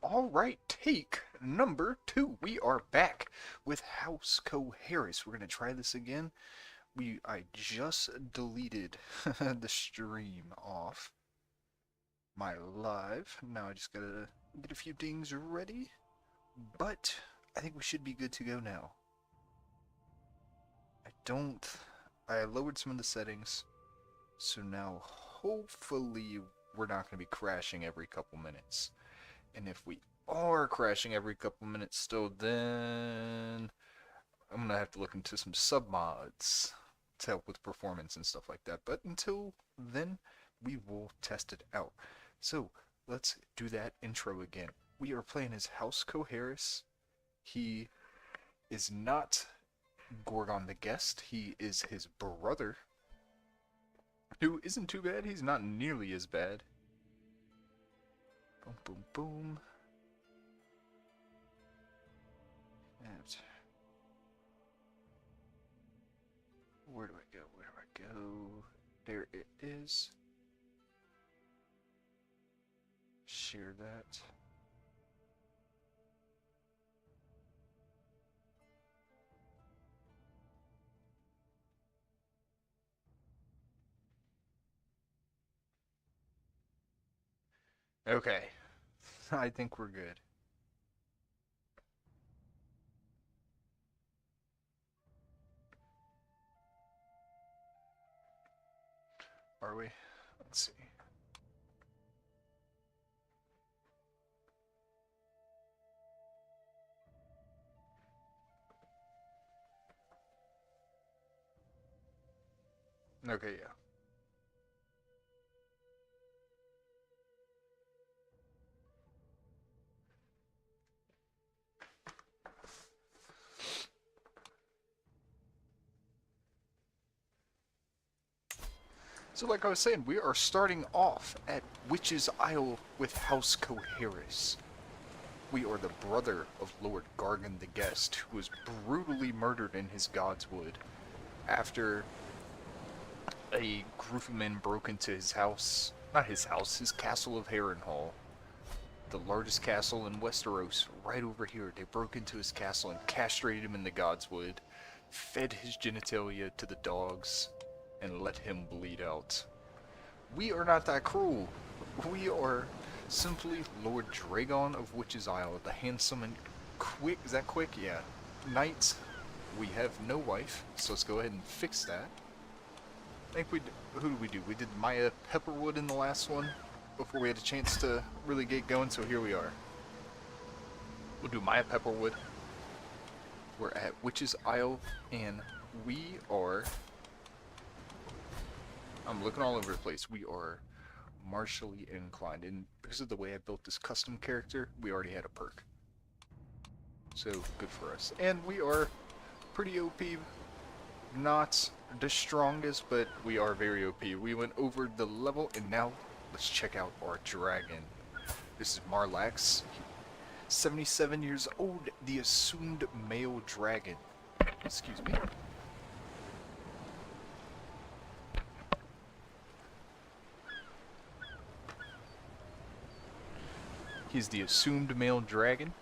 Alright, take number 2. We are back with House Qoherys. We're going to try this again. I just deleted the stream off my live. Now I just gotta get a few things ready. But I think we should be good to go now. I lowered some of the settings. So now hopefully we're not going to be crashing every couple minutes. And if we are crashing every couple minutes still, then I'm going to have to look into some submods to help with performance and stuff like that. But until then, we will test it out. So let's do that intro again. We are playing as House Qoherys. He is not Gorgon the Guest. He is his brother, who isn't too bad. He's not nearly as bad. Boom, boom, boom. And where do I go? Where do I go? There it is. Share that. Okay. I think we're good. Are we? Let's see. Okay, yeah. So like I was saying, we are starting off at Witch's Isle with House Qoherys. We are the brother of Lord Gargan the Guest, who was brutally murdered in his Godswood after a group of men broke into his house. Not his house, his castle of Harrenhal. The largest castle in Westeros, right over here. They broke into his castle and castrated him in the Godswood, fed his genitalia to the dogs, and let him bleed out. We are not that cruel. We are simply Lord Dragon of Witch's Isle, the handsome and quick, is that quick? Yeah. Knight. We have no wife, so let's go ahead and fix that. I think who did we do? We did Maya Pepperwood in the last one, before we had a chance to really get going, so here we are. We'll do Maya Pepperwood. We're at Witch's Isle, and we are... I'm looking all over the place. We are martially inclined, and because of the way I built this custom character, we already had a perk. So, good for us. And we are pretty OP. Not the strongest, but we are very OP. We went over the level, and now let's check out our dragon. This is Marlax, 77 years old, the assumed male dragon. Excuse me. He's the assumed male dragon.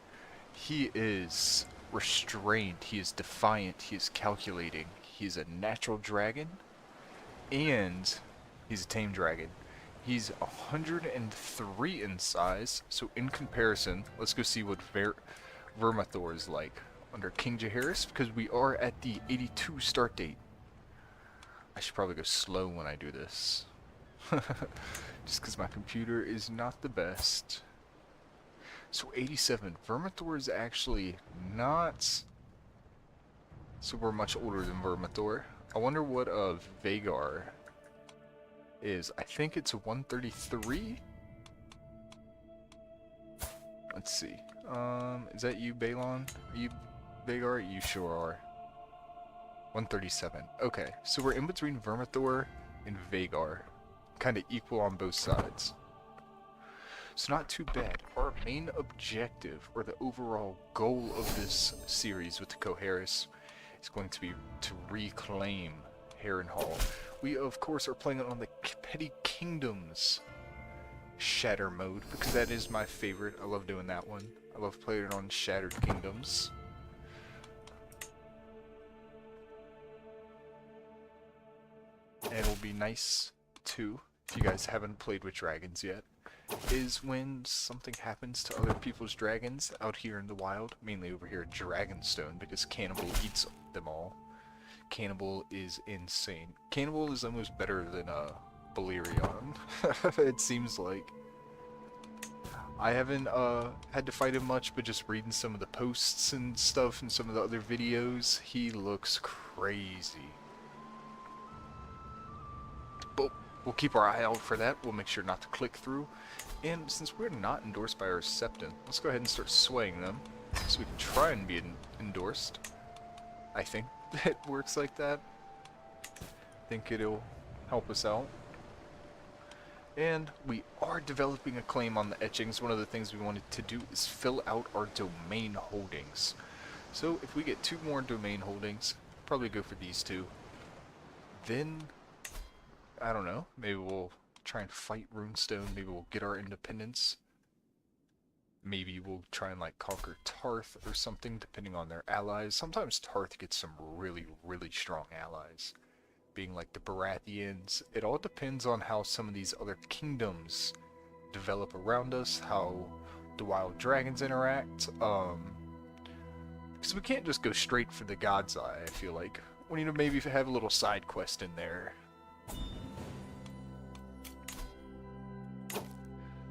He is restrained, he is defiant, he is calculating. He's a natural dragon, and he's a tame dragon. He's 103 in size, so in comparison, let's go see what Vermithor is like under King Jaehaerys, because we are at the 82 start date. I should probably go slow when I do this. Just because my computer is not the best. So 87. Vermithor is actually not super much older than Vermithor. I wonder what Vhagar is. I think it's 133. Let's see. Is that you, Balon? Are you Vhagar? You sure are. 137. Okay, so we're in between Vermithor and Vhagar. Kind of equal on both sides. So not too bad. Our main objective, or the overall goal of this series with the Qoherys, is going to be to reclaim Harrenhal. We, of course, are playing it on the Petty Kingdoms Shatter mode, because that is my favorite. I love doing that one. I love playing it on Shattered Kingdoms. And it'll be nice, too, if you guys haven't played with dragons yet, is when something happens to other people's dragons out here in the wild, mainly over here at Dragonstone, because Cannibal eats them all. Cannibal is insane. Cannibal is almost better than Balerion, it seems like. I haven't had to fight him much, but just reading some of the posts and stuff and some of the other videos, he looks crazy. But we'll keep our eye out for that. We'll make sure not to click through. And since we're not endorsed by our Septon, let's go ahead and start swaying them so we can try and be endorsed. I think it works like that. I think it'll help us out. And we are developing a claim on the etchings. One of the things we wanted to do is fill out our domain holdings. So if we get 2 more domain holdings, probably go for these 2. Then, I don't know, maybe we'll try and fight Runestone. Maybe we'll get our independence. Maybe we'll try and like conquer Tarth or something, depending on their allies. Sometimes Tarth gets some really, really strong allies. Being like the Baratheons. It all depends on how some of these other kingdoms develop around us, how the wild dragons interact, because we can't just go straight for the God's Eye, I feel like. We need to maybe have a little side quest in there.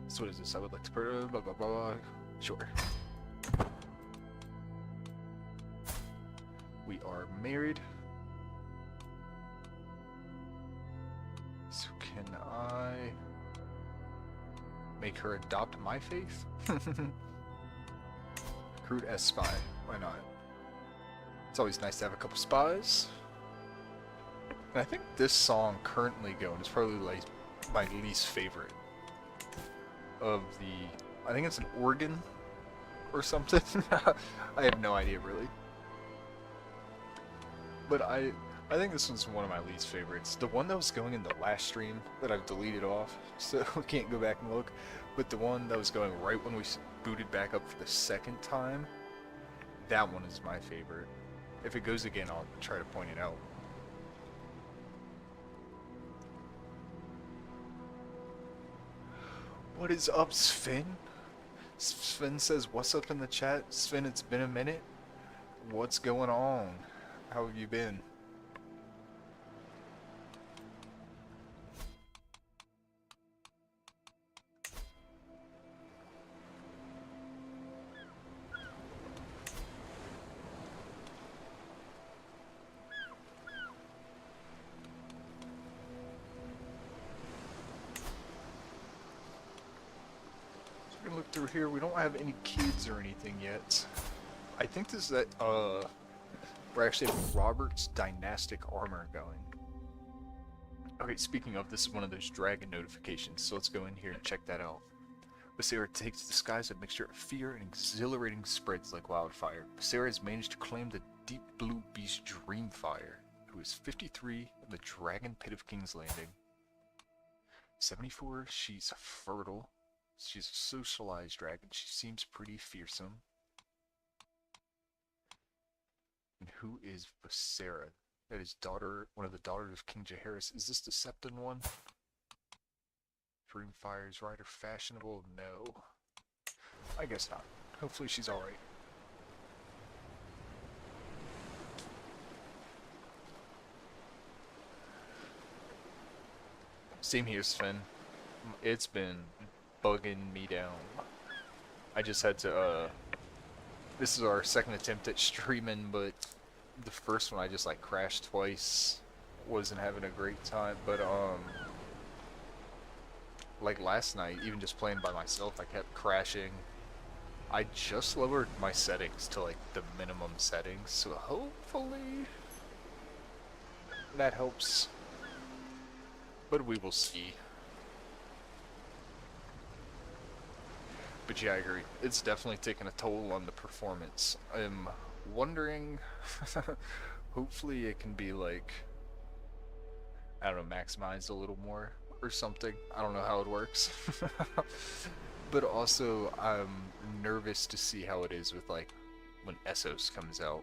So what is this? I would like to blah blah blah. Sure. We are married. So can I make her adopt my faith? Recruit as spy. Why not? It's always nice to have a couple spies. And I think this song currently going is probably like my least favorite of the... I think it's an organ or something. I have no idea really. But I think this one's one of my least favorites. The one that was going in the last stream that I've deleted off, so we can't go back and look. But the one that was going right when we booted back up for the second time, that one is my favorite. If it goes again, I'll try to point it out. What is up, Sven? Sven says, what's up in the chat? Sven, it's been a minute. What's going on? How have you been? Look through here. We don't have any kids or anything yet. I think this is that we're actually having Robert's dynastic armor going. Okay, speaking of, this is one of those dragon notifications, so let's go in here and check that out. Visera takes the skies a mixture of fear and exhilarating spreads like wildfire. Visera has managed to claim the deep blue beast Dreamfire, who is 53 in the Dragon Pit of King's Landing. 74, she's fertile. She's a socialized dragon. She seems pretty fearsome. And who is Visera? That is one of the daughters of King Jaehaerys. Is this the Septon one? Dreamfire's rider fashionable? No. I guess not. Hopefully she's alright. Same here, Sven. It's been bugging me down. I just had to, this is our second attempt at streaming, but the first one I just like crashed twice. Wasn't having a great time, but like last night, even just playing by myself, I kept crashing. I just lowered my settings to like the minimum settings, so hopefully that helps. But we will see. But yeah, I agree. It's definitely taken a toll on the performance. I'm wondering, hopefully it can be like, I don't know, maximized a little more. or something. I don't know how it works. But also, I'm nervous to see how it is with, like, when Essos comes out.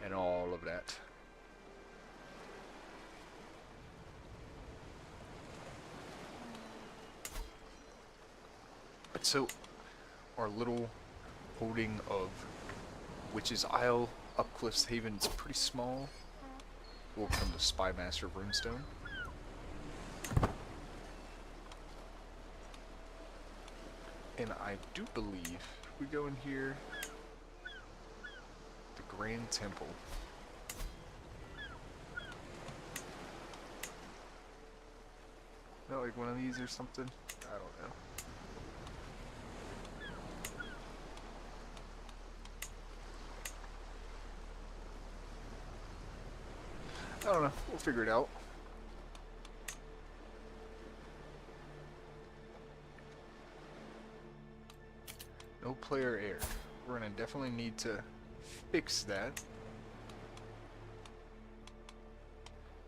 And all of that. But so, our little holding of Witch's Isle up Cliff's Haven is pretty small. We'll become the Spymaster of Runestone. And I do believe if we go in here, the Grand Temple. Not like one of these or something? I don't know. I don't know. We'll figure it out. No player error. We're gonna definitely need to fix that.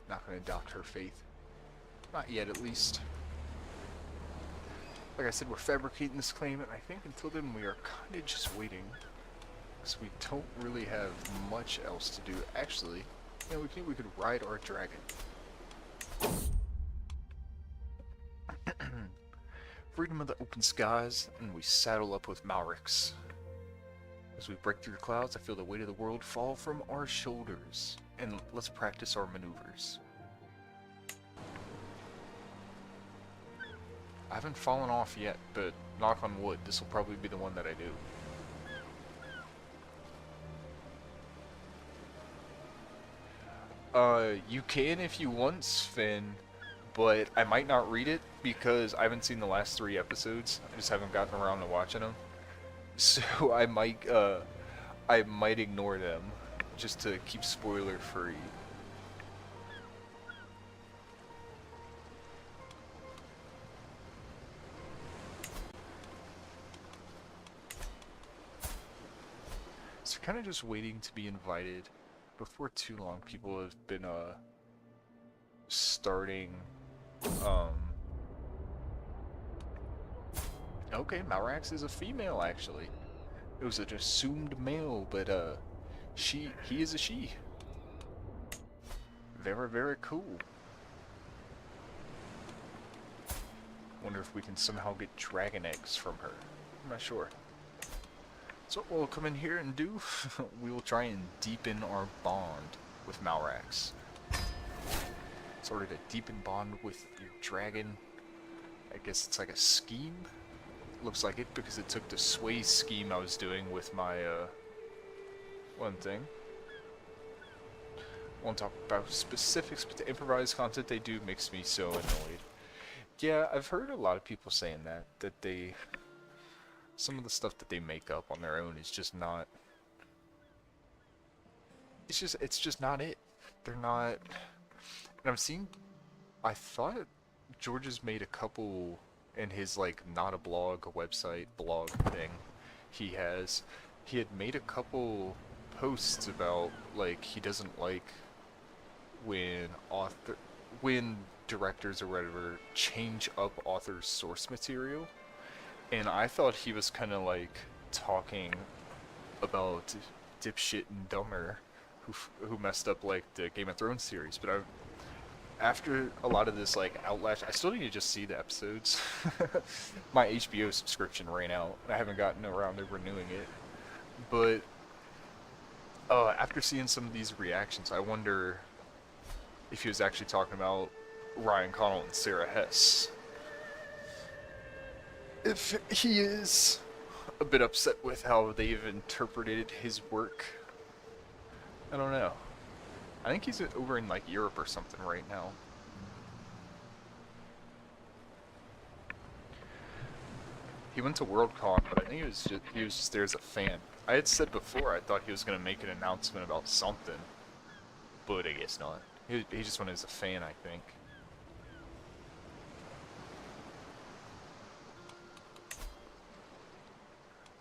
Not gonna doubt her faith. Not yet, at least. Like I said, we're fabricating this claim, and I think until then we are kind of just waiting. Because we don't really have much else to do. Actually, you know, we could ride our dragon. Freedom of the open skies, and we saddle up with Malrix. As we break through the clouds, I feel the weight of the world fall from our shoulders. And let's practice our maneuvers. I haven't fallen off yet, but knock on wood, this will probably be the one that I do. You can if you want, Sven, but I might not read it because I haven't seen the last 3 episodes. I just haven't gotten around to watching them. So I might ignore them just to keep spoiler free. So kind of just waiting to be invited. Before too long, people have been starting okay, Malrax is a female actually. It was an assumed male, but he is a she. Very, very cool. Wonder if we can somehow get dragon eggs from her. I'm not sure. So what we'll come in here and do, we will try and deepen our bond with Malrax. Sort of a deepen bond with your dragon. I guess it's like a scheme. Looks like it because it took the sway scheme I was doing with my one thing. Won't talk about specifics, but the improvised content they do makes me so annoyed. Yeah, I've heard a lot of people saying that they, some of the stuff that they make up on their own is just not, it's just not it. They're not, and I'm seeing, I thought George's made a couple in his, like, not a blog, a website blog thing he had made a couple posts about, like, he doesn't like when directors or whatever change up authors' source material. And I thought he was kind of like talking about Dipshit and Dumber, who messed up like the Game of Thrones series. But after a lot of this like outlash, I still need to just see the episodes. My HBO subscription ran out, and I haven't gotten around to renewing it. But after seeing some of these reactions, I wonder if he was actually talking about Ryan Connell and Sarah Hess. If he is a bit upset with how they've interpreted his work, I don't know. I think he's over in like Europe or something right now. He went to Worldcon, but I think he was just there as a fan. I had said before I thought he was going to make an announcement about something, but I guess not. He just went as a fan, I think.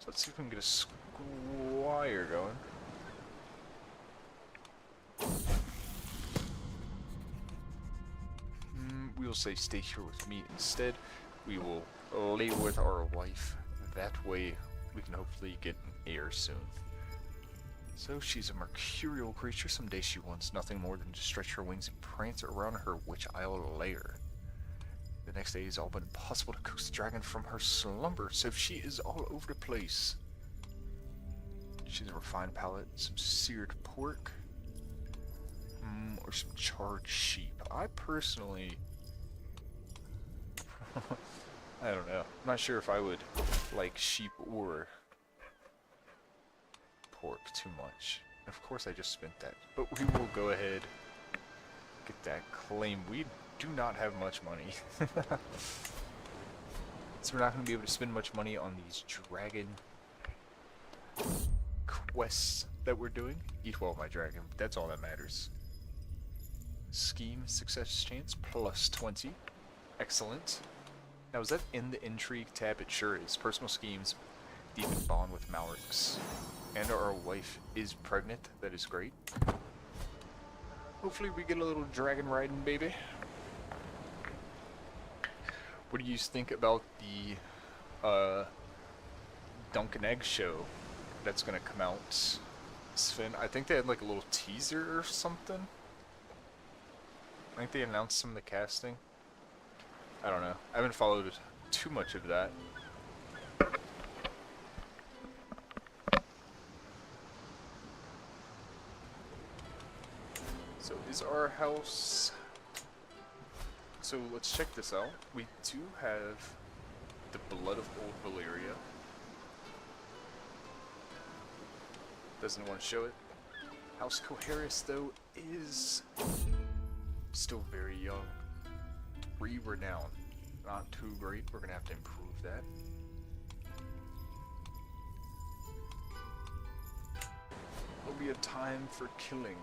So let's see if we can get a squire going. We'll will say stay here with me instead. We will lay with our wife. That way we can hopefully get an heir soon. So she's a mercurial creature. Someday she wants nothing more than to stretch her wings and prance around her witch isle lair. The next day is all but impossible to coax the dragon from her slumber, so she is all over the place. She has a refined palate, some seared pork, or some charred sheep. I personally... I don't know. I'm not sure if I would like sheep or pork too much. Of course I just spent that. But we will go ahead, get that claim. We do not have much money. So we're not going to be able to spend much money on these dragon quests that we're doing. Eat well, my dragon. That's all that matters. Scheme success chance plus 20. Excellent. Now is that in the intrigue tab? It sure is. Personal schemes, deepen bond with Malrix. And our wife is pregnant. That is great. Hopefully we get a little dragon riding, baby. What do you think about the Dunk and Egg show that's gonna come out, Sven? I think they had like a little teaser or something. I think they announced some of the casting. I don't know. I haven't followed too much of that. So is our house... So let's check this out. We do have the Blood of Old Valyria. Doesn't want to show it. House Qoherys, though, is still very young. 3 renown. Not too great. We're gonna have to improve that. There'll be a time for killing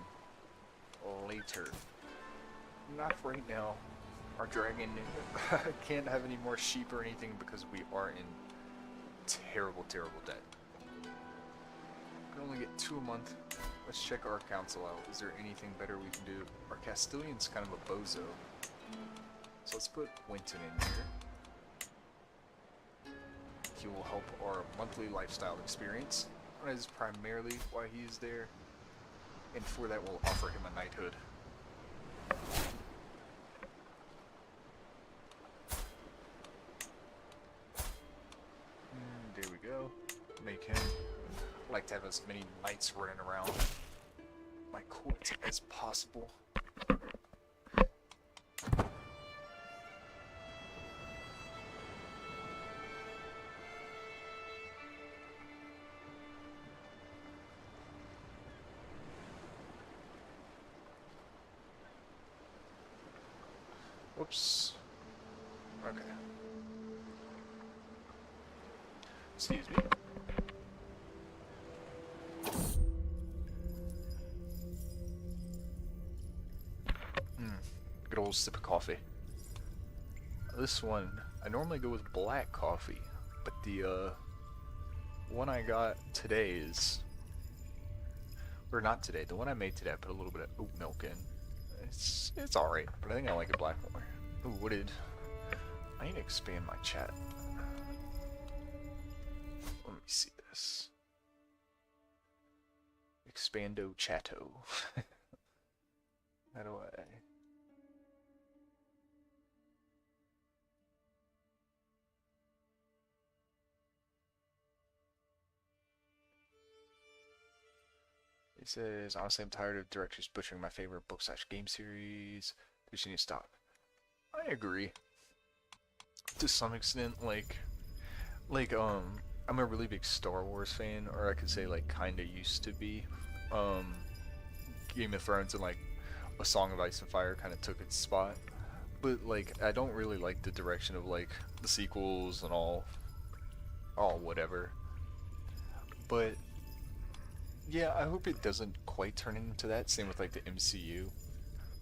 later. Not right now. Our dragon can't have any more sheep or anything because we are in terrible, terrible debt. We can only get 2 a month. Let's check our council out. Is there anything better we can do? Our Castilian's kind of a bozo. So let's put Winton in here. He will help our monthly lifestyle experience. That is primarily why he is there. And for that we'll offer him a knighthood. There we go. Make him like to have as many knights running around my court as possible. Whoops. Okay. Excuse me. Good old sip of coffee. This one, I normally go with black coffee, but the one I got today is, or not today, the one I made today I put a little bit of oat milk in. It's alright, but I think I like it black more. Ooh, what did... I need to expand my chat. Let me see this. Expando chatto. How do I... It says, honestly, I'm tired of directors butchering my favorite book/game series. We should need to stop. I agree. To some extent, I'm a really big Star Wars fan, or I could say, like, kinda used to be. Game of Thrones and, like, A Song of Ice and Fire kinda took its spot. But, like, I don't really like the direction of, like, the sequels and all whatever. But... yeah, I hope it doesn't quite turn into that. Same with like the MCU.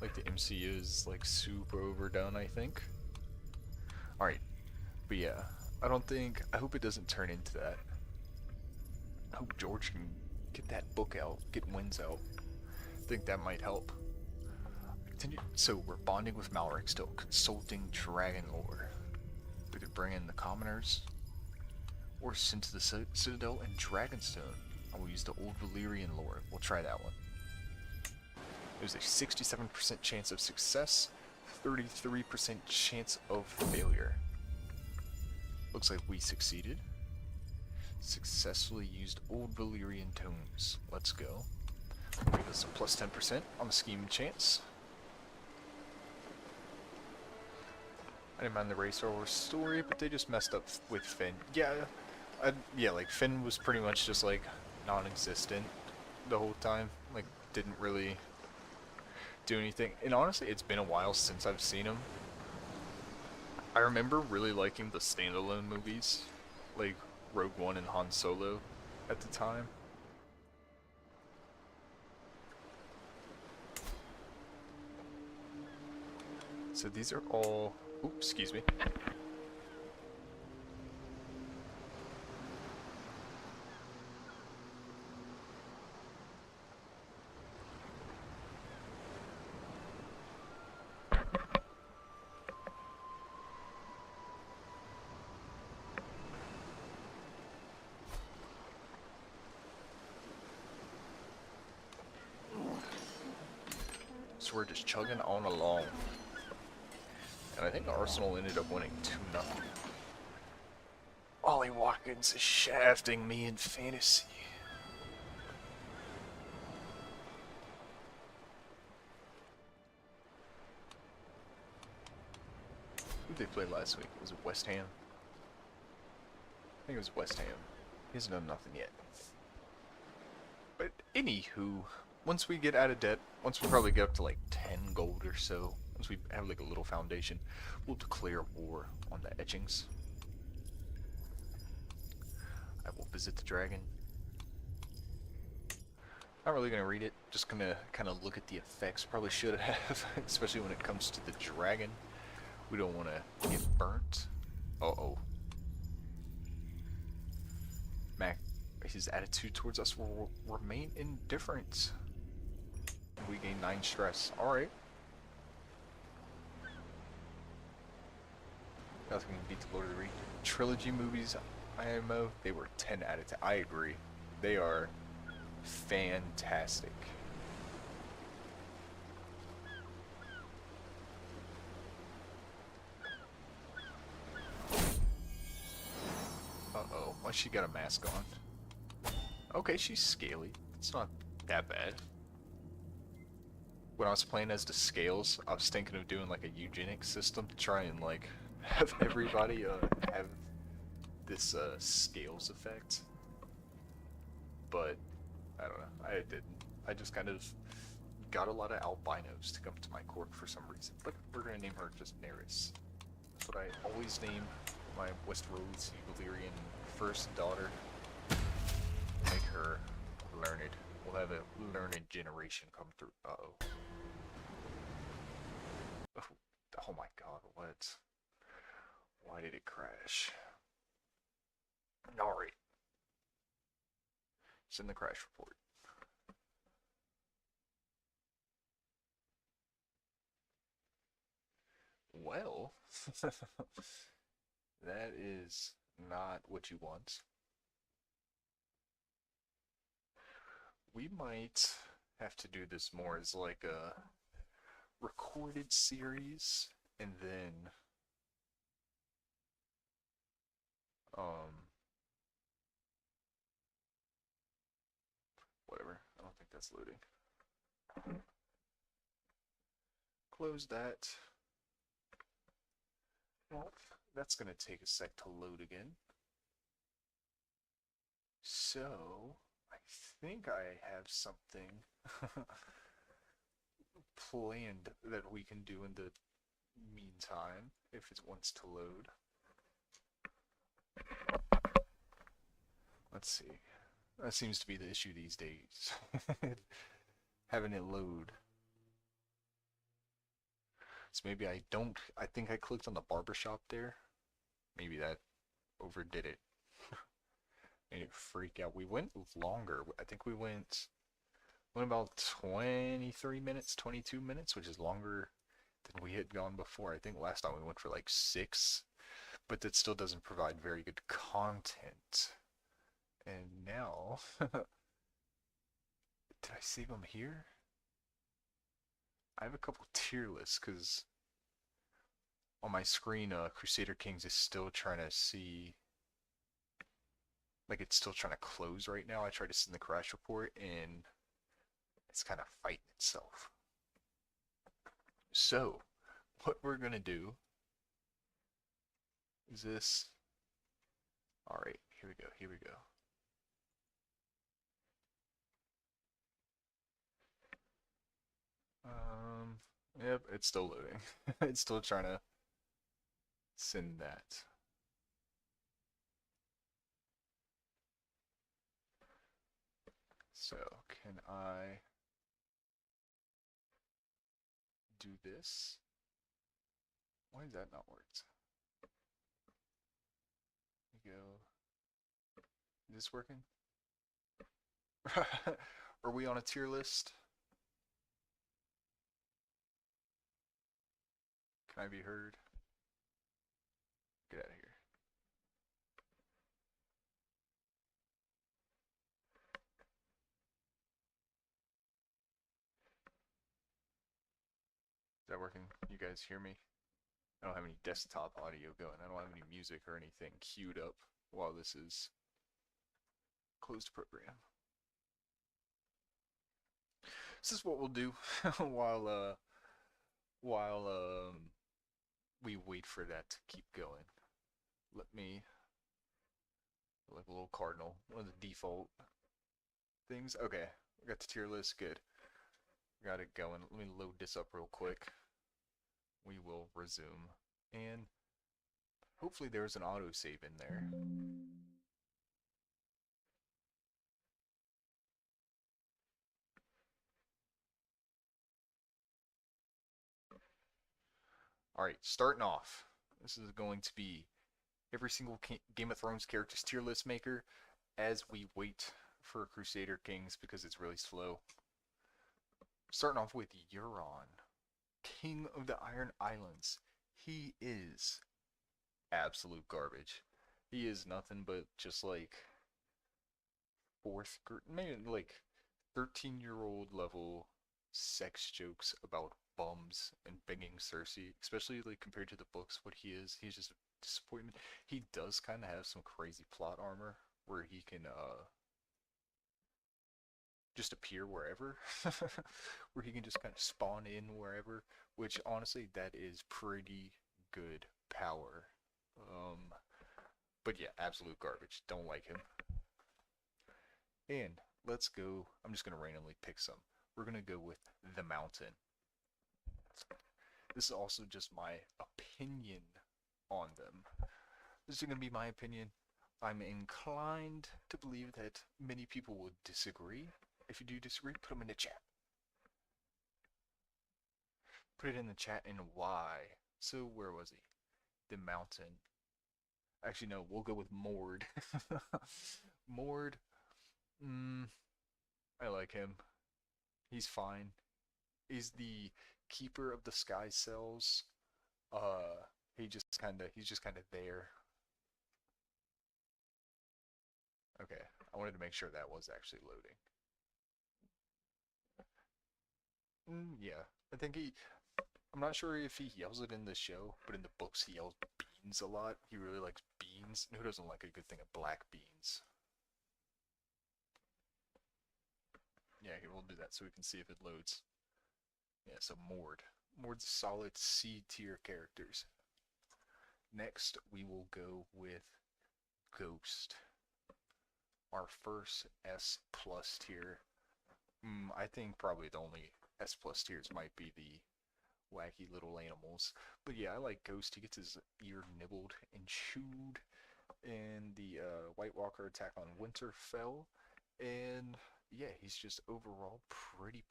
Like the MCU is like super overdone, I think. Alright. But yeah, I hope it doesn't turn into that. I hope George can get that book out, get Wins out. I think that might help. I Continue. So we're bonding with Malric still, consulting dragon lore. We could bring in the commoners, or send to the Citadel and Dragonstone. And we'll use the old Valyrian lore. We'll try that one. There's a 67% chance of success, 33% chance of failure. Looks like we succeeded. Successfully used old Valyrian tomes. Let's go. Give us a plus 10% on the scheme chance. I didn't mind the Rey Star Wars story, but they just messed up with Finn. Yeah, like Finn was pretty much just like non-existent the whole time. Like didn't really do anything. And honestly, it's been a while since I've seen him. I remember really liking the standalone movies, like Rogue One and Han Solo at the time. So these are all... Oops, excuse me. So we're just chugging on along. And I think Arsenal ended up winning 2-0. Ollie Watkins is shafting me in fantasy. Who did they play last week? Was it West Ham? I think it was West Ham. He hasn't done nothing yet. But anywho, once we get out of debt, once we probably get up to like 10 gold or so, once we have like a little foundation, we'll declare war on the Etchings. I will visit the dragon. Not really going to read it, just going to kind of look at the effects. Probably should have, especially when it comes to the dragon. We don't want to get burnt. Uh-oh. Mac, his attitude towards us will remain indifferent. We gain 9 stress. Alright. Nothing can beat the Lord of the Rings trilogy movies. IMO, they were 10 out of 10. I agree. They are fantastic. Uh-oh. Why she got a mask on? Okay, she's scaly. It's not that bad. When I was playing as the Scales, I was thinking of doing like a eugenics system to try and like have everybody have this Scales effect. But I don't know. I didn't. I just kind of got a lot of albinos to come to my court for some reason. But we're gonna name her just Nerys. That's what I always name my Westeros Valyrian first daughter. Make her learned. We'll have a learned generation come through. Uh-oh. Oh my god, what? Why did it crash? Alright. Send the crash report. Well, that is not what you want. We might have to do this more as like a recorded series, and then whatever. I don't think that's loading. Close that. Well, that's gonna take a sec to load again. So I think I have something planned that we can do in the meantime, if it wants to load. Let's see. That seems to be the issue these days. Having it load. So maybe I think I clicked on the barbershop there. Maybe that overdid it. Made it freak out. We went longer. I think we went Went about 23 minutes, 22 minutes, which is longer than we had gone before. I think last time we went for like 6, but that still doesn't provide very good content. And now, did I save them here? I have a couple tier lists because on my screen, Crusader Kings is still trying to see, like it's still trying to close right now. I tried to send the crash report and it's kind of fighting itself. So, what we're gonna do is this. All right, here we go. Here we go. Yep, it's still loading. It's still trying to send that. So, can I do this? Why is that not worked? Here we go. Is this working? Are we on a tier list? Can I be heard? Get out of here. Is that working? You guys hear me? I don't have any desktop audio going. I don't have any music or anything queued up while this is closed program. This is what we'll do while we wait for that to keep going. Let me like a little cardinal, one of the default things. Okay, we got the tier list. Good. Got it going. Let me load this up real quick. We will resume. And hopefully there's an autosave in there. Alright, starting off. This is going to be every single Game of Thrones character's tier list maker as we wait for Crusader Kings because it's really slow. Starting off with Euron, King of the Iron Islands. He is absolute garbage. He is nothing but just like fourth grade, maybe like 13-year-old level sex jokes about bums and begging Cersei, especially like compared to the books. What he is, he's just a disappointment. He does kind of have some crazy plot armor where he can just appear wherever, where he can just kind of spawn in wherever. Which honestly, that is pretty good power. But yeah, absolute garbage. Don't like him. And let's go. I'm just gonna randomly pick some. We're gonna go with the Mountain. This is also just my opinion on them. This is gonna be my opinion. I'm inclined to believe that many people will disagree. If you do disagree, put them in the chat. Put it in the chat and why. So where was he? The Mountain. Actually, no, we'll go with Mord. Mord. I like him. He's fine. He's the keeper of the sky cells. He's just kinda there. Okay, I wanted to make sure that was actually loading. Yeah, I think I'm not sure if he yells it in the show, but in the books he yells beans a lot. He really likes beans. And who doesn't like a good thing of black beans? Yeah, here, we'll do that so we can see if it loads. Yeah, so Mord. Mord's solid C tier characters. Next, we will go with Ghost. Our first S plus tier. I think probably the only S plus tiers might be the wacky little animals. But yeah, I like Ghost. He gets his ear nibbled and chewed in the White Walker attack on Winterfell. And yeah, he's just overall pretty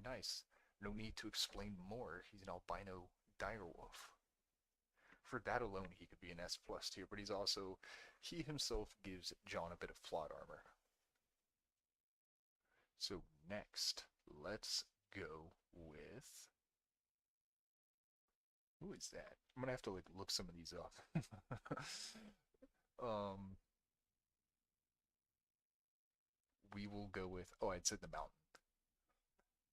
nice. No need to explain more. He's an albino direwolf. For that alone, he could be an S plus tier, but he himself gives Jon a bit of plot armor. So next, let's go with... Who is that? I'm gonna have to like look some of these up. um, we will go with... Oh, I'd said the mountain.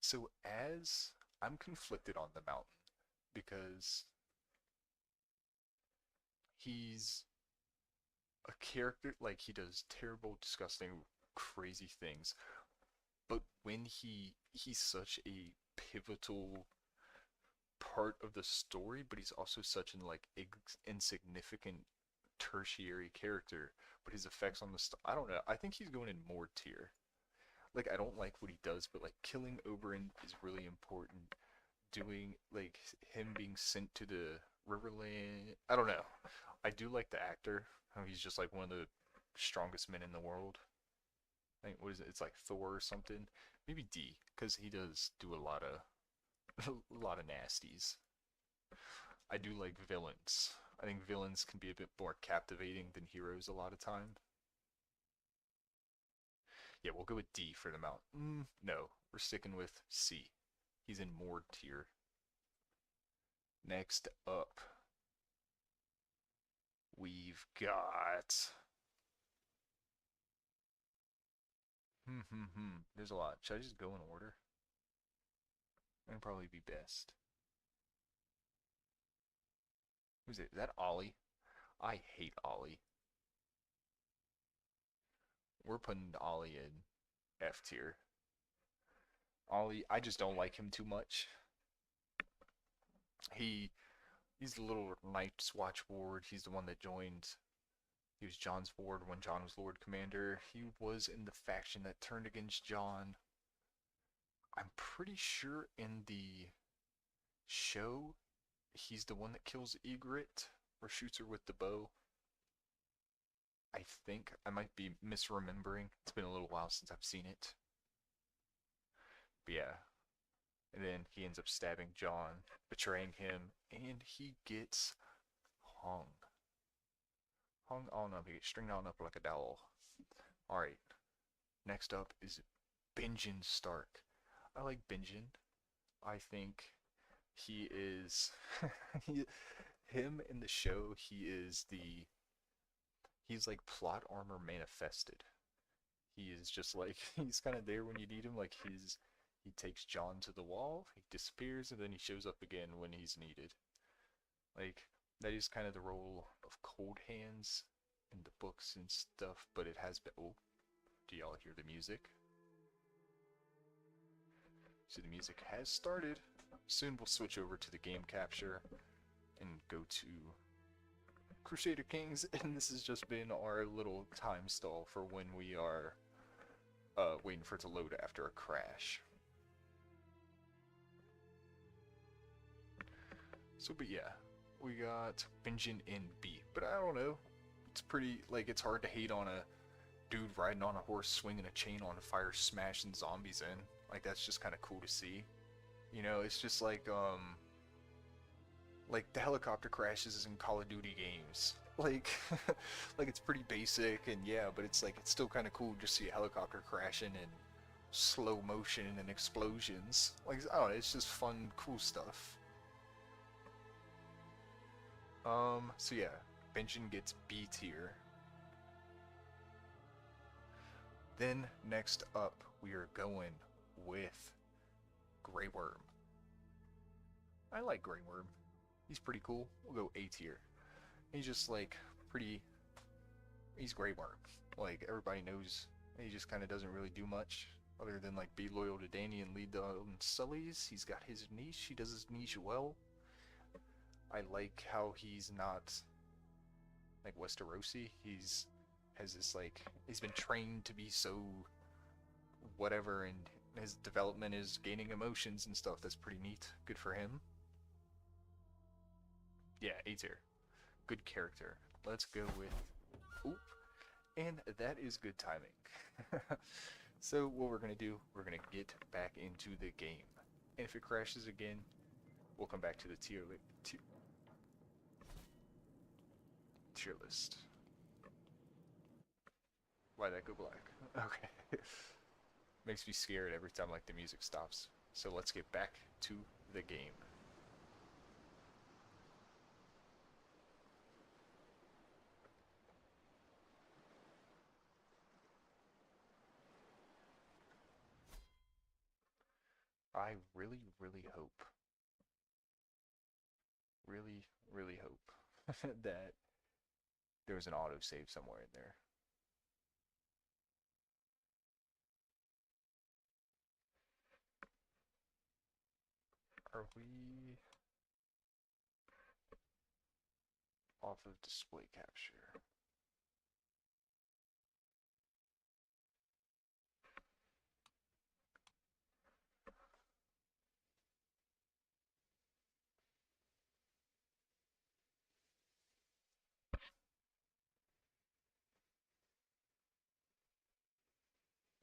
So as I'm conflicted on the mountain because he's a character, like he does terrible, disgusting, crazy things, but when he's such a pivotal part of the story, but he's also such an like insignificant tertiary character, but his effects on the I don't know. I think he's going in more tier. Like I don't like what he does, but like killing Oberyn is really important. Doing like him being sent to the Riverland, I don't know. I do like the actor. How he's just like one of the strongest men in the world. I think what is it? It's like Thor or something. Maybe D, because he does do a lot of a lot of nasties. I do like villains. I think villains can be a bit more captivating than heroes a lot of time. Yeah, we'll go with D for the mount. No, we're sticking with C. He's in Mord tier. Next up, we've got... There's a lot. Should I just go in order? That'd probably be best. Who's it? Is that Ollie? I hate Ollie. We're putting Ollie in F tier. Ollie, I just don't like him too much. He's the little Night's Watch ward. He's the one that joined. He was Jon's ward when Jon was Lord Commander. He was in the faction that turned against Jon. I'm pretty sure in the show, he's the one that kills Ygritte or shoots her with the bow. I think I might be misremembering. It's been a little while since I've seen it. But yeah. And then he ends up stabbing Jon, betraying him, and he gets hung. Hung on up. He gets stringed on up like a dowel. Alright. Next up is Benjen Stark. I like Benjen. I think he is... him in the show, he's like plot armor manifested. He is just like, he's kind of there when you need him. Like he takes Jon to the wall, he disappears, and then he shows up again when he's needed. Like, that is kind of the role of Cold Hands in the books and stuff, but it has been... Oh, do y'all hear the music? So the music has started. Soon we'll switch over to the game capture and go to Crusader Kings, and this has just been our little time stall for when we are waiting for it to load after a crash. So, but yeah, we got Benjen in B, but I don't know. It's pretty, like, it's hard to hate on a dude riding on a horse, swinging a chain on fire, smashing zombies in. Like, that's just kind of cool to see. You know, it's just like the helicopter crashes in Call of Duty games. Like, like it's pretty basic, and yeah, but it's like, it's still kind of cool to see a helicopter crashing in slow motion and explosions. Like, I don't know, it's just fun, cool stuff. So yeah, Benjen gets B tier. Then, next up, we are going with Grey Worm. I like Grey Worm. He's pretty cool. We'll go A tier. He's just like pretty... He's Grey Worm. Like, everybody knows he just kind of doesn't really do much other than like be loyal to Dany and lead the Sullys. He's got his niche. He does his niche well. I like how he's not like Westerosi. Has this like, he's been trained to be so whatever, and his development is gaining emotions and stuff. That's pretty neat. Good for him. Yeah, A tier. Good character. Let's go with... Oop. And that is good timing. So what we're going to do, we're going to get back into the game. And if it crashes again, we'll come back to the tier list. Why'd that go black? Okay. Makes me scared every time like the music stops. So let's get back to the game. I really, really hope, really hope that there was an autosave somewhere in there. Are we off of display capture?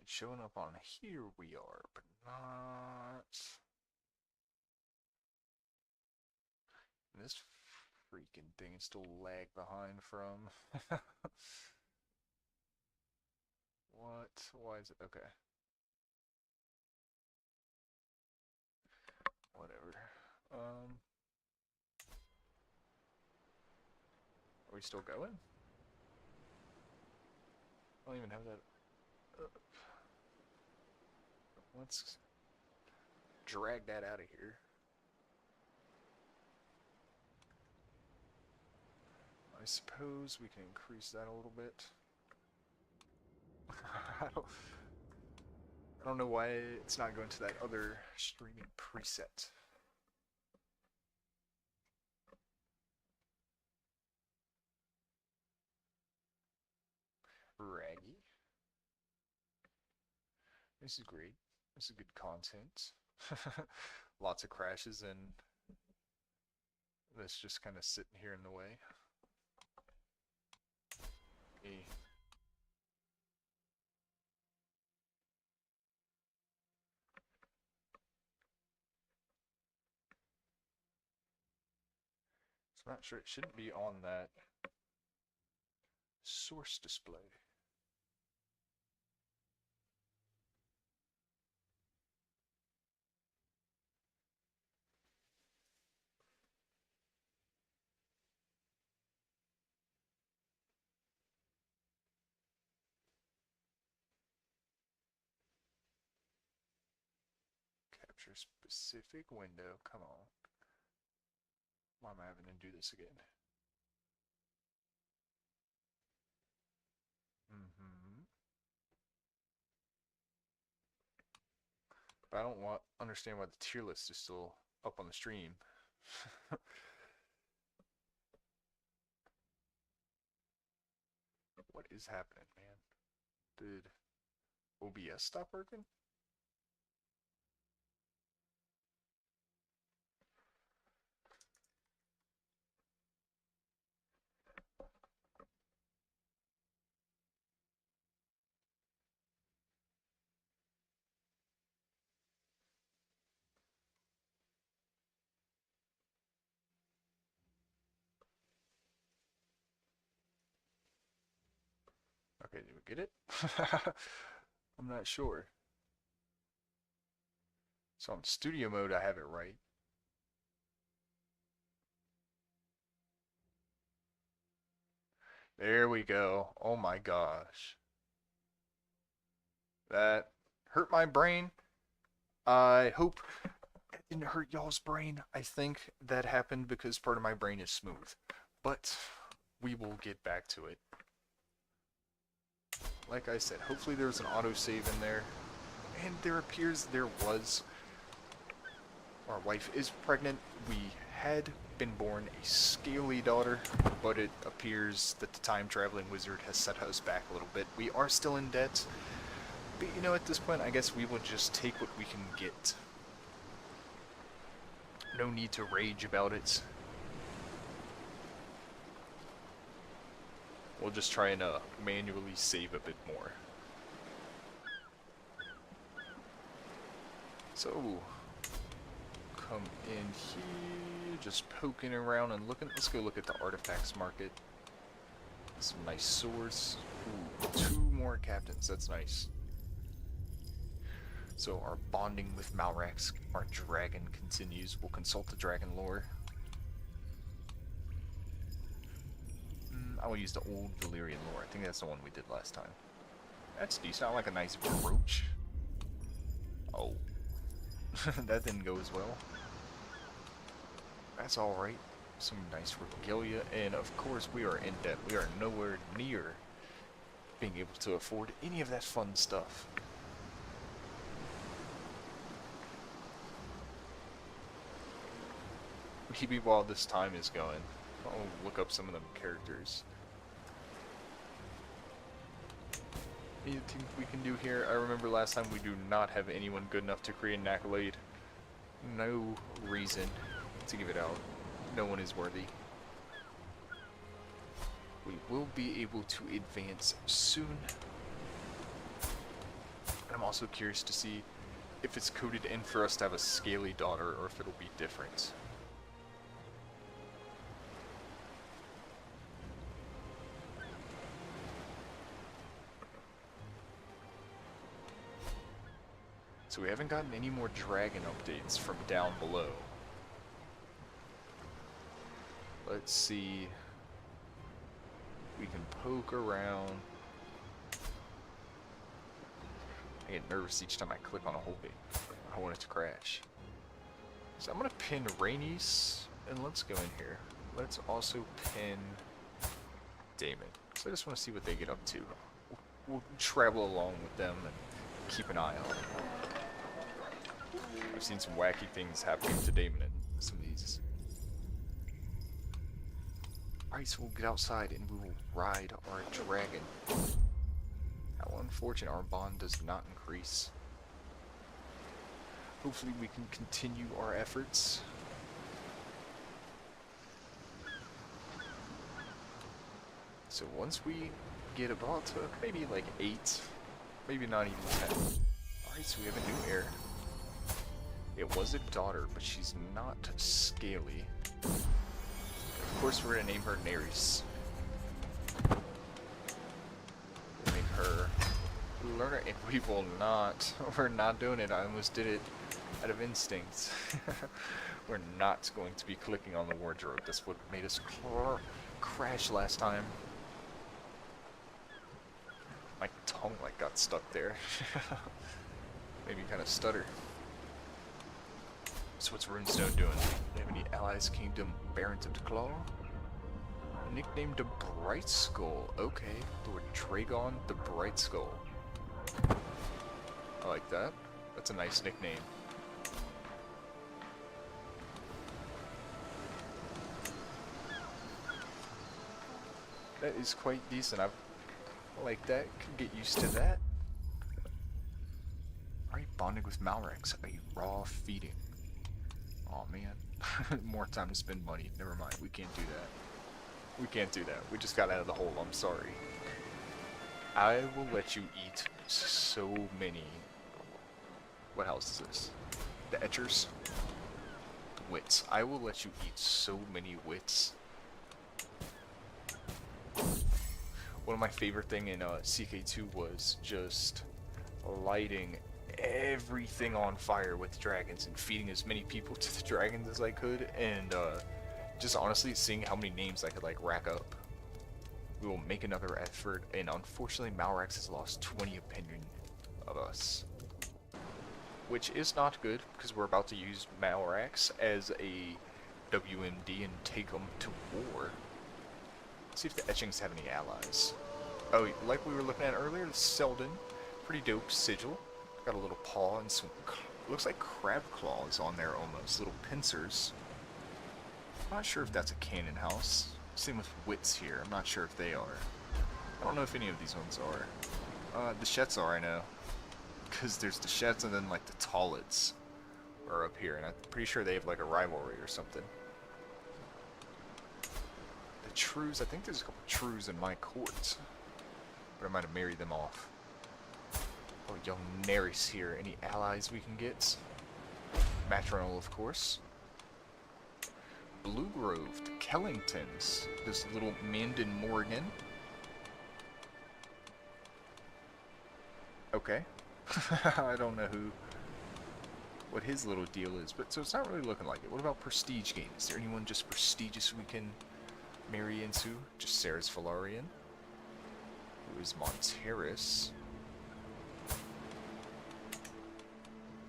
It's showing up on here we are, but not... This freaking thing is still lag behind from... What? Why is it? Okay. Whatever. Are we still going? I don't even have that up. Let's drag that out of here. I suppose we can increase that a little bit. I don't know why it's not going to that other streaming preset. Raggy. This is great. This is good content. Lots of crashes and that's just kind of sitting here in the way. Okay. So I'm not sure, it shouldn't be on that source display. Capture specific window, come on. Why am I having to do this again? But I don't understand why the tier list is still up on the stream. What is happening, man? Did OBS stop working? Okay, did we get it? I'm not sure. So on studio mode, I have it right. There we go. Oh my gosh. That hurt my brain. I hope it didn't hurt y'all's brain. I think that happened because part of my brain is smooth. But we will get back to it. Like I said, hopefully there's an autosave in there. And there appears there was. Our wife is pregnant. We had been born a scaly daughter, but it appears that the time-traveling wizard has set us back a little bit. We are still in debt, but you know, at this point, I guess we will just take what we can get. No need to rage about it. We'll just try and manually save a bit more. So, come in here, just poking around and looking. Let's go look at the artifacts market. Some nice swords. Ooh, 2 more captains, that's nice. So our bonding with Malrax, our dragon, continues. We'll consult the dragon lore. I will use the old Valyrian lore. I think that's the one we did last time. That's decent. I like a nice brooch. Oh. That didn't go as well. That's alright. Some nice regalia. And of course we are in debt. We are nowhere near being able to afford any of that fun stuff. Maybe while this time is going, I'll look up some of them characters. Anything we can do here? I remember last time we do not have anyone good enough to create an accolade. No reason to give it out. No one is worthy. We will be able to advance soon. And I'm also curious to see if it's coded in for us to have a scaly daughter or if it'll be different. So we haven't gotten any more dragon updates from down below. Let's see. We can poke around. I get nervous each time I click on a whole page. I want it to crash. So I'm gonna pin Rhaenys, and let's go in here. Let's also pin Daemon. So I just want to see what they get up to. We'll travel along with them and keep an eye on them. I've seen some wacky things happening to Daemon in some of these. Alright, so we'll get outside and we will ride our dragon. How unfortunate, our bond does not increase. Hopefully we can continue our efforts. So once we get about to maybe like 8, maybe not even 10. Alright, so we have a new heir. It was a daughter, but she's not scaly. Of course, we're gonna name her Nerys. Make her learner, and we will not. We're not doing it. I almost did it out of instinct. We're not going to be clicking on the wardrobe. That's what made us crash last time. My tongue like got stuck there. Maybe kind of stutter. So what's Runestone doing? Do you have any allies, Kingdom, Barons of the Claw? Nicknamed the Bright Skull. Okay, Lord Dragon the Bright Skull. I like that. That's a nice nickname. That is quite decent. I like that. Could get used to that. Alright, bonding with Malrax. A raw feeding. Oh man. More time to spend money. Never mind. We can't do that. We can't do that. We just got out of the hole. I'm sorry. I will let you eat so many. What house is this? The Etchers? Wits. I will let you eat so many wits. One of my favorite thing in CK2 was just lighting everything on fire with dragons and feeding as many people to the dragons as I could, and just honestly seeing how many names I could like rack up. We will make another effort, and unfortunately Malrax has lost 20 opinion of us, which is not good because we're about to use Malrax as a WMD and take them to war. Let's see if the Etchings have any allies. Oh, like we were looking at earlier, the Selden, pretty dope sigil. Got a little paw and some, looks like crab claws on there almost, little pincers. I'm not sure if that's a cannon house. Same with wits here, I'm not sure if they are. I don't know if any of these ones are. The Shets are, I know. Because there's the Shets and then like the Tallets are up here, and I'm pretty sure they have like a rivalry or something. The Trues, I think there's a couple Trues in my court. But I might have married them off. Oh, young Nerys here. Any allies we can get? Matronal, of course. Blue Grove, the Kellingtons. This little Mandon Morgan. Okay. I don't know what his little deal is, but so it's not really looking like it. What about prestige gain? Is there anyone just prestigious we can marry into? Just Sarah's Valarian, who is Monteris.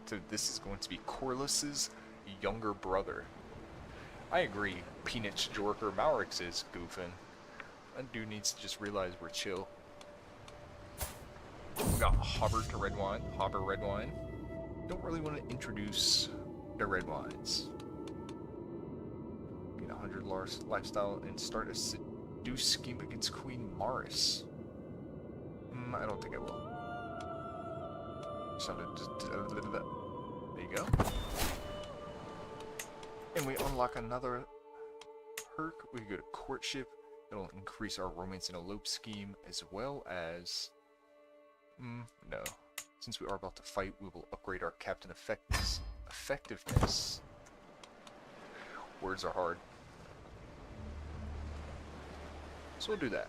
So this is going to be Corliss's younger brother. I agree. Peanut Jorker Maurix is goofing. That dude needs to just realize we're chill. We got Hobber to red wine. Hobber red wine. Don't really want to introduce the red wines. Get 100 lifestyle and start a seduce scheme against Queen Morris. I don't think I will. There you go. And we unlock another perk. We go to courtship. It'll increase our romance and elope scheme as well as... no. Since we are about to fight, we will upgrade our captain effectiveness. Words are hard. So we'll do that.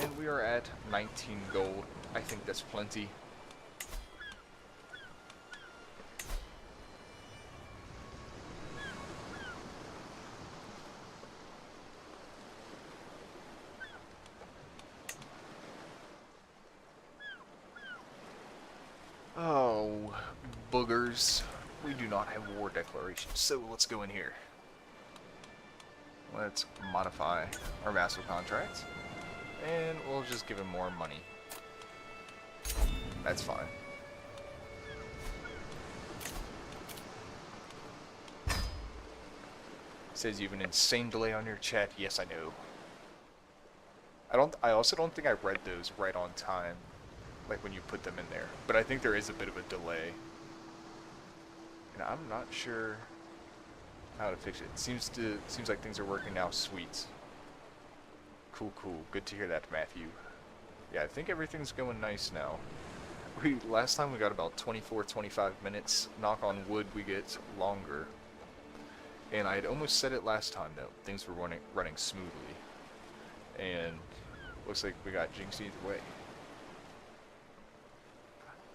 And we are at 19 gold. I think that's plenty. Oh, boogers. We do not have war declaration, so let's go in here. Let's modify our vassal contract, and we'll just give him more money. That's fine. Says you have an insane delay on your chat. Yes, I know. I also don't think I read those right on time, like when you put them in there. But I think there is a bit of a delay. And I'm not sure how to fix it. Seems like things are working now. Sweet. Cool. Good to hear that, Matthew. Yeah, I think everything's going nice now. Last time we got about 24-25 minutes. Knock on wood, we get longer. And I had almost said it last time though. Things were running smoothly. And looks like we got jinxed either way.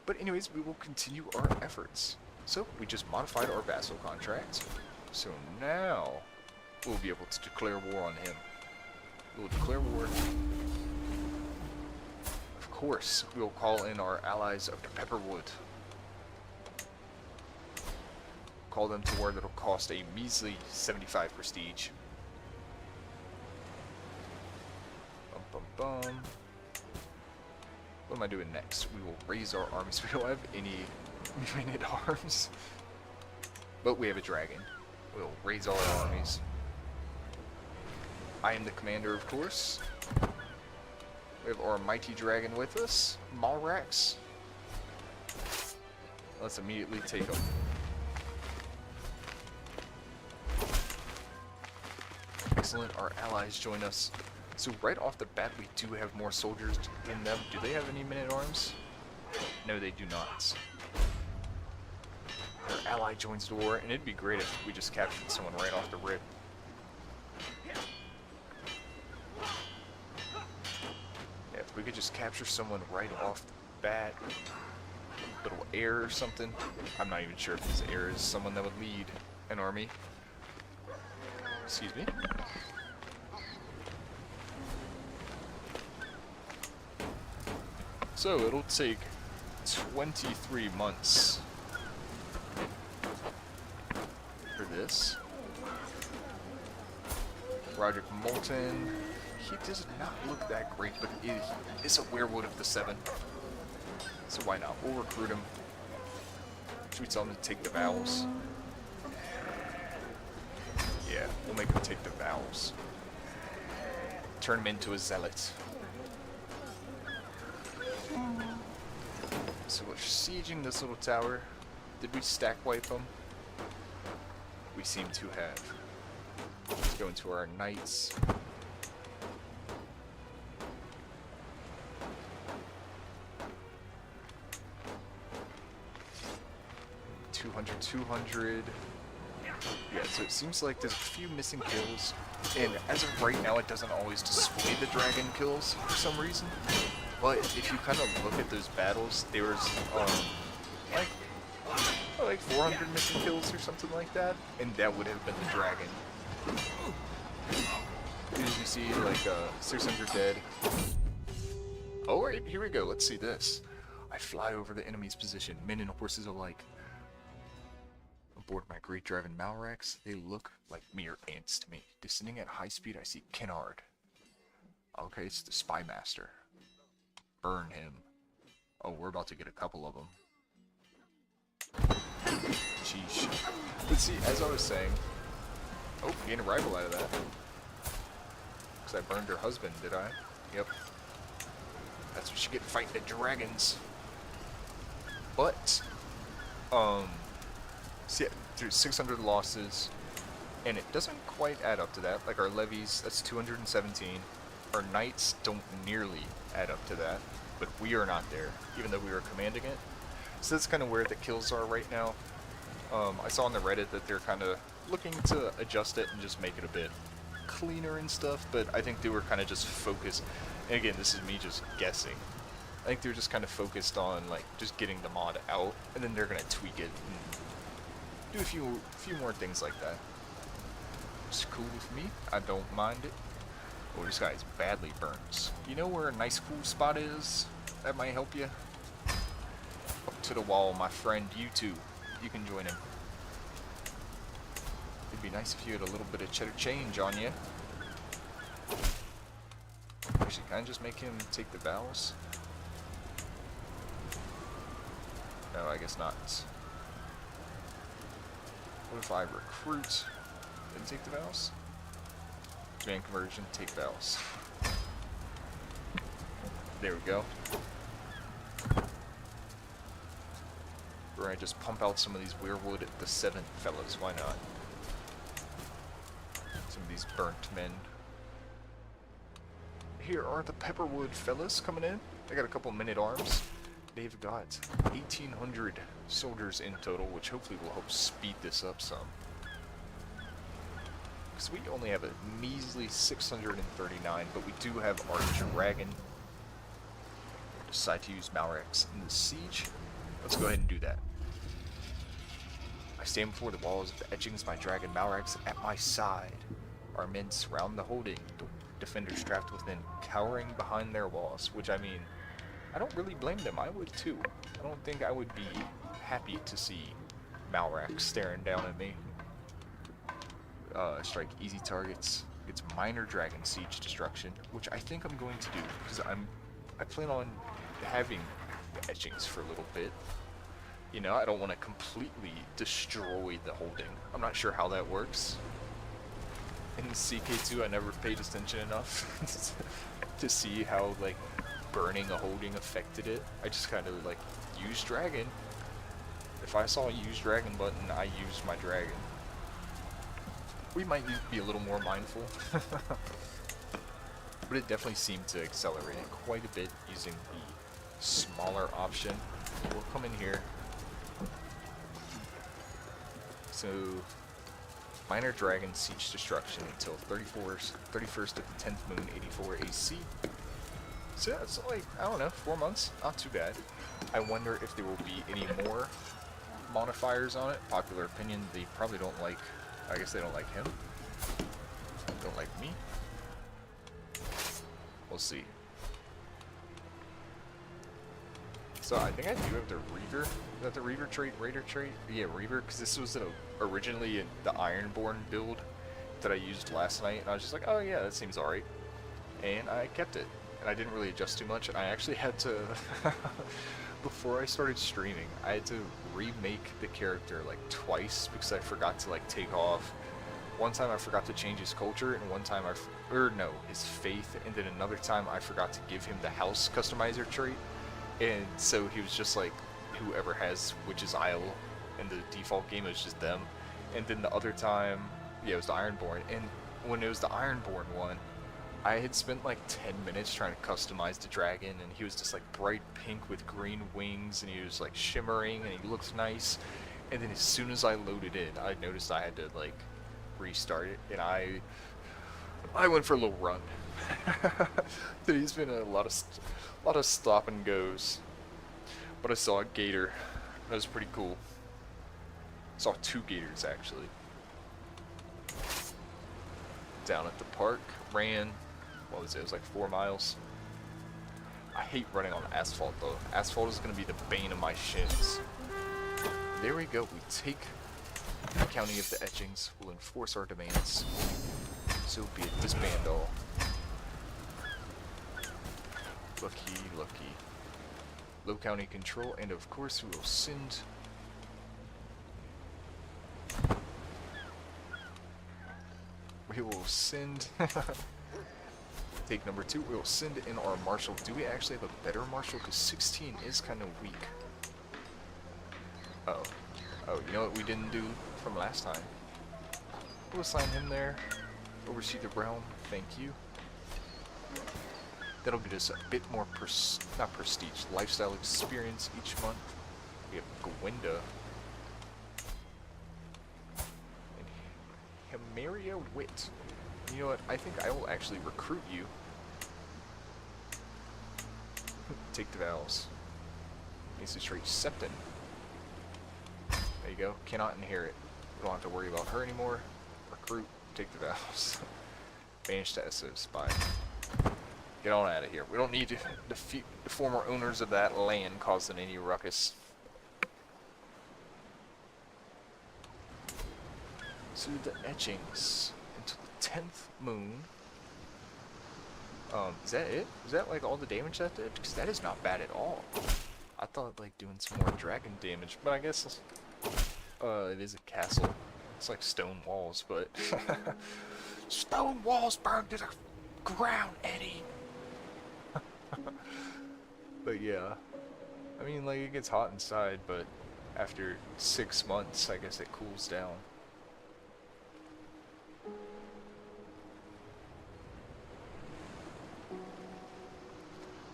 But anyways, we will continue our efforts. So we just modified our vassal contract. So now we'll be able to declare war on him. We'll declare war. Of course, we'll call in our allies of the Pepperwood. Call them to war. That'll cost a measly 75 prestige. What am I doing next? We will raise our armies. We don't have any unit arms. But we have a dragon. We'll raise all our armies. I am the commander, of course. We have our mighty dragon with us, Malrax. Let's immediately take him. Excellent, our allies join us. So right off the bat, we do have more soldiers than them. Do they have any men-at-arms? No, they do not. Our ally joins the war, and it'd be great if we just captured someone right off the rip. Yeah, if we could just capture someone right off the bat. Little heir or something. I'm not even sure if this heir is someone that would lead an army. Excuse me. So it'll take 23 months for this. Roderick Moulton, he does not look that great, but he is a werewood of the 7. So why not? We'll recruit him. Should we tell him to take the vows? Yeah, we'll make him take the vows. Turn him into a zealot. So we're sieging this little tower. Did we stack wipe them? We seem to have. Let's go into our knights. $200. Yeah, so it seems like there's a few missing kills, and as of right now, it doesn't always display the dragon kills for some reason. But if you kind of look at those battles, there was like like 400 missing kills or something like that, and that would have been the dragon. As you see, like 600 dead. Oh wait, here we go. Let's see this. I fly over the enemy's position. Men and horses alike. Aboard my great driving Malrax, they look like mere ants to me. Descending at high speed, I see Kennard. Okay, it's the Spy Master. Burn him. Oh, we're about to get a couple of them. Sheesh. But see, as I was saying... Oh, gained a rival out of that. Because I burned her husband, did I? Yep. That's what you get fighting the dragons. But, see, there's 600 losses, and it doesn't quite add up to that. Like our levies, that's 217. Our knights don't nearly add up to that, but we are not there, even though we are commanding it. So that's kind of where the kills are right now. I saw on the Reddit that they're kind of looking to adjust it and just make it a bit cleaner and stuff, but I think they were kind of just focused, and again, this is me just guessing. I think they're just kind of focused on like just getting the mod out, and then they're gonna tweak it and do a few more things like that. It's cool with me. I don't mind it. Oh, this guy's badly burns. You know where a nice cool spot is that might help you? Up to the wall, my friend. You too. You can join him. It'd be nice if you had a little bit of cheddar change on you. Actually, can I just make him take the vows? No, I guess not. What if I recruit and take the vows? Command conversion, take vows. There we go. Or I just pump out some of these weirwood at the 7th fellas, why not? Some of these burnt men. Here are the pepperwood fellas coming in. They got a couple minute arms. They've got 1,800 soldiers in total, which hopefully will help speed this up some. Because we only have a measly 639, but we do have our dragon. Decide to use Malrax in the siege. Let's go ahead and do that. I stand before the walls of the Etchings, my dragon Malrax at my side. Our men surround the holding, the defenders trapped within, cowering behind their walls, which I mean, I don't really blame them. I would too. I don't think I would be happy to see Malrax staring down at me. Strike easy targets. It's minor dragon siege destruction, which I think I'm going to do because I plan on having the Etchings for a little bit. You know, I don't want to completely destroy the holding. I'm not sure how that works. In CK2, I never paid attention enough to see how like burning a holding affected it. I just kind of like use dragon. If I saw a use dragon button, I used my dragon. We might need to be a little more mindful. But it definitely seemed to accelerate it quite a bit using the smaller option. We'll come in here. So, minor dragon siege destruction until 31st of the 10th moon, 84 AC. So that's like, I don't know, 4 months. Not too bad. I wonder if there will be any more modifiers on it. Popular opinion, they probably don't like, I guess they don't like him. Don't like me. We'll see. So I think I do have the Reaver. Is that the Reaver trait? Raider trait? Yeah, Reaver, because this was originally the Ironborn build that I used last night, and I was just like, oh yeah, that seems alright. And I kept it. And I didn't really adjust too much, and I actually had to, before I started streaming, I had to remake the character like twice because I forgot to like take off. One time I forgot to change his culture, and one time his faith, and then another time I forgot to give him the house customizer trait. And so he was just like whoever has Witch's Isle in the default game, it was just them. And then the other time, yeah, it was the Ironborn. And when it was the Ironborn one, I had spent like 10 minutes trying to customize the dragon, and he was just like bright pink with green wings, and he was like shimmering, and he looked nice. And then as soon as I loaded in, I noticed I had to like restart it, and I went for a little run. Today's been a lot of stop and goes. But I saw a gator. That was pretty cool. Saw two gators actually. Down at the park, ran. What was it? It was like 4 miles. I hate running on asphalt though. Asphalt is gonna be the bane of my shins. There we go. We take the county of the Etchings. We'll enforce our demands. So be it. Disband all. Lucky, lucky. Low county control, and of course we will send. We will send. Take number 2. We will send in our marshal. Do we actually have a better marshal? Because 16 is kind of weak. Oh. Oh, you know what we didn't do from last time? We'll assign him there. Oversee the realm. Thank you. That'll get us a bit more not prestige, lifestyle experience each month. We have Gwenda. And Himeria Wit. You know what? I think I will actually recruit you. Take the vows. Needs to trade Septon. There you go. Cannot inherit. We don't have to worry about her anymore. Recruit. Take the vows. Banish status of spy. Get on out of here. We don't need to defeat the former owners of that land causing any ruckus. So the Etchings until the 10th moon. Is that it? Is that like all the damage that did? Because that is not bad at all. I thought like doing some more dragon damage, but I guess it is a castle. It's like stone walls, but stone walls burned to the ground, Eddie. But yeah, I mean, like, it gets hot inside, but after 6 months, I guess it cools down.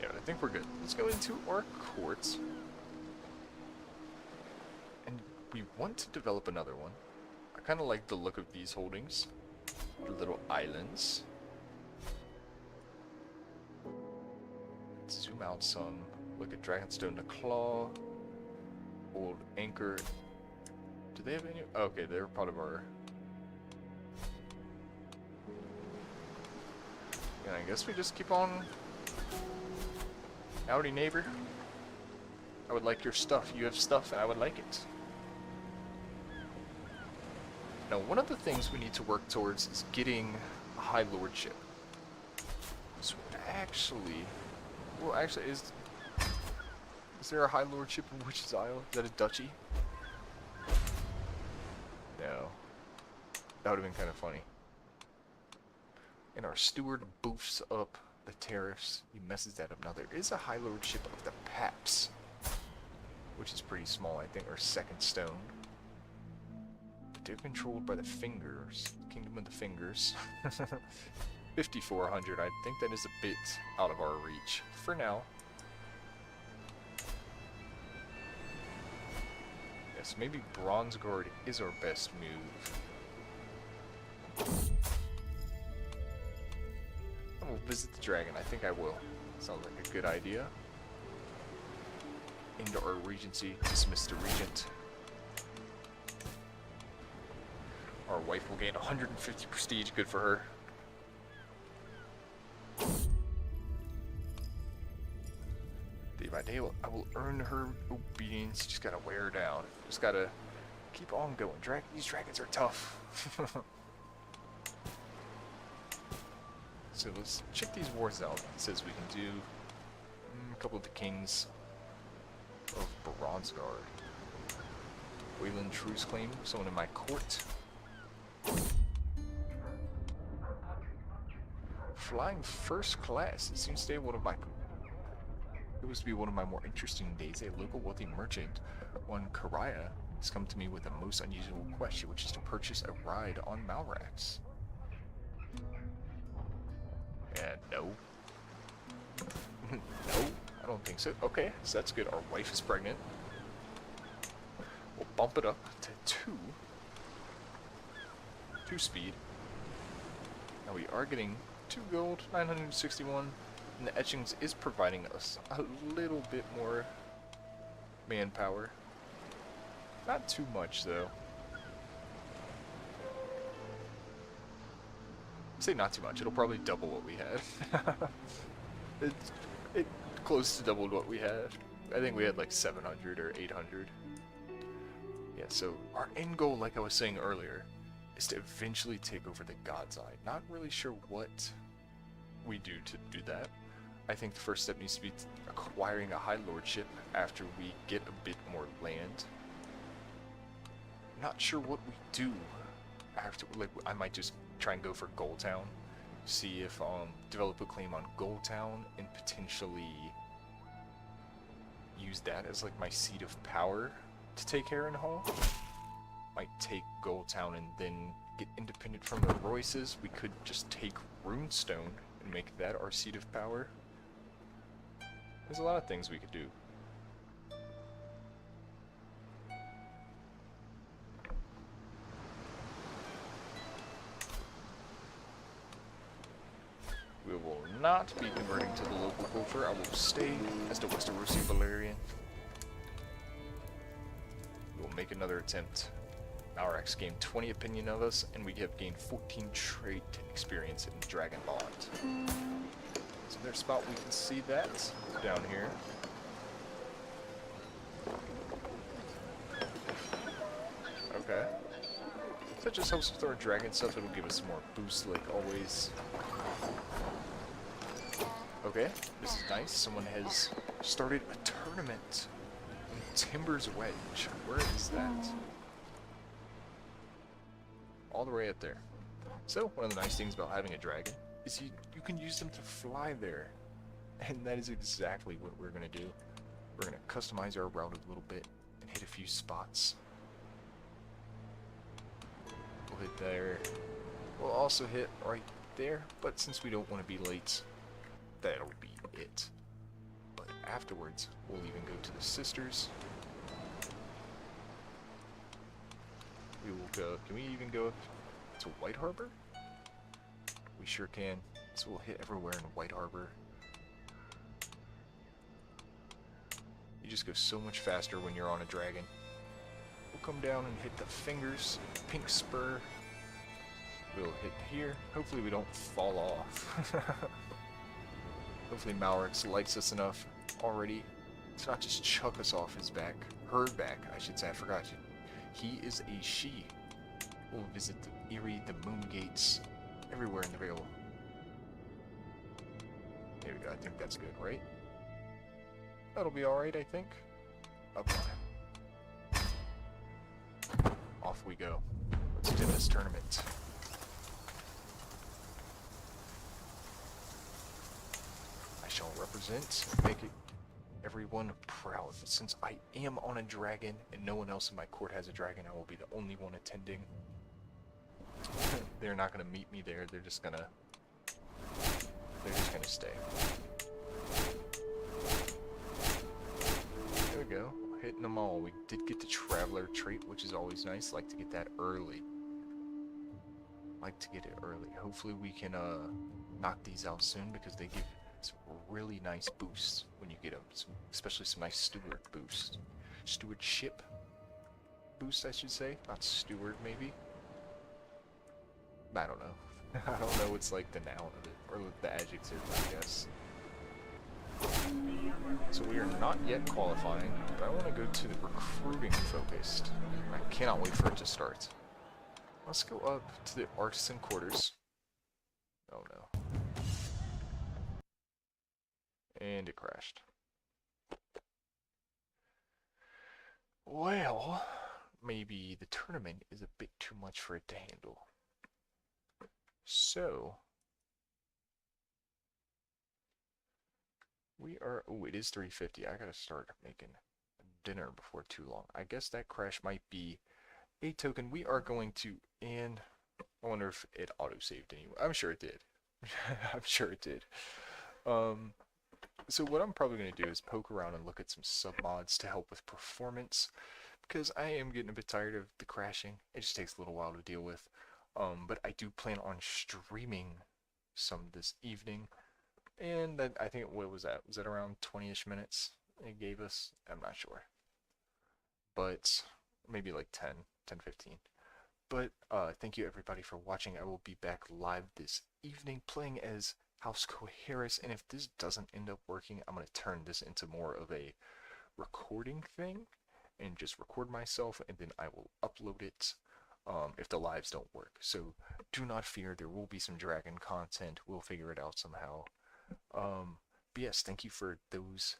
Yeah, I think we're good. Let's go into our courts. And we want to develop another one. I kind of like the look of these holdings. The little islands. Zoom out some. Look at Dragonstone the Claw. Old Anchor. Do they have any? Okay, they're part of our. And I guess we just keep on. Howdy, neighbor. I would like your stuff. You have stuff, and I would like it. Now, one of the things we need to work towards is getting a High Lordship. So actually. Well, actually, is there a High Lordship in Witch's Isle? Is that a duchy? No. That would have been kind of funny. And our steward boofs up the tariffs. He messes that up. Now, there is a High Lordship of the Paps, which is pretty small, I think, or Second Stone. But they're controlled by the Fingers. Kingdom of the Fingers. 5,400. I think that is a bit out of our reach for now. Yes, maybe Bronze Guard is our best move. I will visit the dragon. I think I will. Sounds like a good idea. Into our regency. Dismiss the regent. Our wife will gain 150 prestige. Good for her. Day by day, I will earn her obedience. Just gotta wear her down. Just gotta keep on going. These dragons are tough. So let's check these wars out. It says we can do a couple of the kings of Bronze Guard. Wayland Truce Claim, someone in my court. Flying first class. It seems to be one of my. It was to be one of my more interesting days. A local wealthy merchant on Karaya has come to me with a most unusual question, which is to purchase a ride on Malrax. No. No, I don't think so. Okay, so that's good. Our wife is pregnant. We'll bump it up to 2 speed. Now we are getting 2 gold, 961, and the Etchings is providing us a little bit more manpower. Not too much, though. Say not too much. It'll probably double what we had. It close to doubled what we had. I think we had like 700 or 800. Yeah, so our end goal, like I was saying earlier, is to eventually take over the God's Eye. Not really sure what we do to do that. I think the first step needs to be acquiring a high lordship after we get a bit more land. Not sure what we do after. Like, I might just try and go for Gold Town, see if develop a claim on Gold Town and potentially use that as like my seat of power to take Harrenhal. Might take Gold Town and then get independent from the Royces. We could just take Runestone and make that our seat of power. There's a lot of things we could do. We will not be converting to the local culture. I will stay as the Westerosi Valerian. We will make another attempt. Malrax gained 20 opinion of us, and we have gained 14 trait experience in Dragon Bond. So there's a spot we can see that down here. Okay. So that just helps with our dragon stuff. It'll give us some more boost, like always. Okay, this is nice. Someone has started a tournament in Timber's Wedge. Where is that? All the way up there. So, one of the nice things about having a dragon is you can use them to fly there. And that is exactly what we're going to do. We're going to customize our route a little bit and hit a few spots. We'll hit there. We'll also hit right there, but since we don't want to be late, that'll be it. But afterwards, we'll even go to the Sisters. We will go, can we even go up to White Harbor? We sure can. So we'll hit everywhere in White Harbor. You just go so much faster when you're on a dragon. We'll come down and hit the Fingers, Pink Spur. We'll hit here. Hopefully we don't fall off. Hopefully Malrax likes us enough already to not just chuck us off his back. Her back, I should say. I forgot you. He is a she. We'll visit the Eyrie, the Moon Gates, everywhere in the Vale. There we go. I think that's good, right? That'll be alright, I think. Up on. Off we go. Let's do this tournament. I shall represent, make it everyone proud. Since I am on a dragon and no one else in my court has a dragon, I will be the only one attending. They're not gonna meet me there. They're just gonna stay. There we go. Hitting them all. We did get the Traveler trait, which is always nice. Like to get that early. Like to get it early. Hopefully we can knock these out soon because they give some really nice boosts when you get them. Especially some nice steward boosts. Stewardship boost, I should say. Not steward, maybe. I don't know. I don't know what's like the noun of it, or the adjective, I guess. So we are not yet qualifying, but I want to go to the recruiting focused. I cannot wait for it to start. Let's go up to the Artisan Quarters. Oh no. And it crashed. Well, maybe the tournament is a bit too much for it to handle. So, we are, oh, it is 3:50. I gotta start making dinner before too long. I guess that crash might be a token. We are going to, and I wonder if it auto-saved anyway. I'm sure it did. I'm sure it did. So what I'm probably going to do is poke around and look at some sub-mods to help with performance, because I am getting a bit tired of the crashing. It just takes a little while to deal with. But I do plan on streaming some this evening. And then I think, what was that? Was it around 20-ish minutes it gave us? I'm not sure. But maybe like 10, 15. But thank you everybody for watching. I will be back live this evening playing as House Qoherys. And if this doesn't end up working, I'm going to turn this into more of a recording thing and just record myself, and then I will upload it if the lives don't work. So do not fear, there will be some dragon content. We'll figure it out somehow. But yes, thank you for those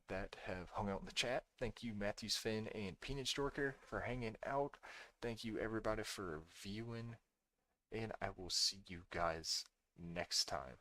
that have hung out in the chat. Thank you, Matthews Finn and Peanut Storker, for hanging out. Thank you, everybody, for viewing. And I will see you guys next time.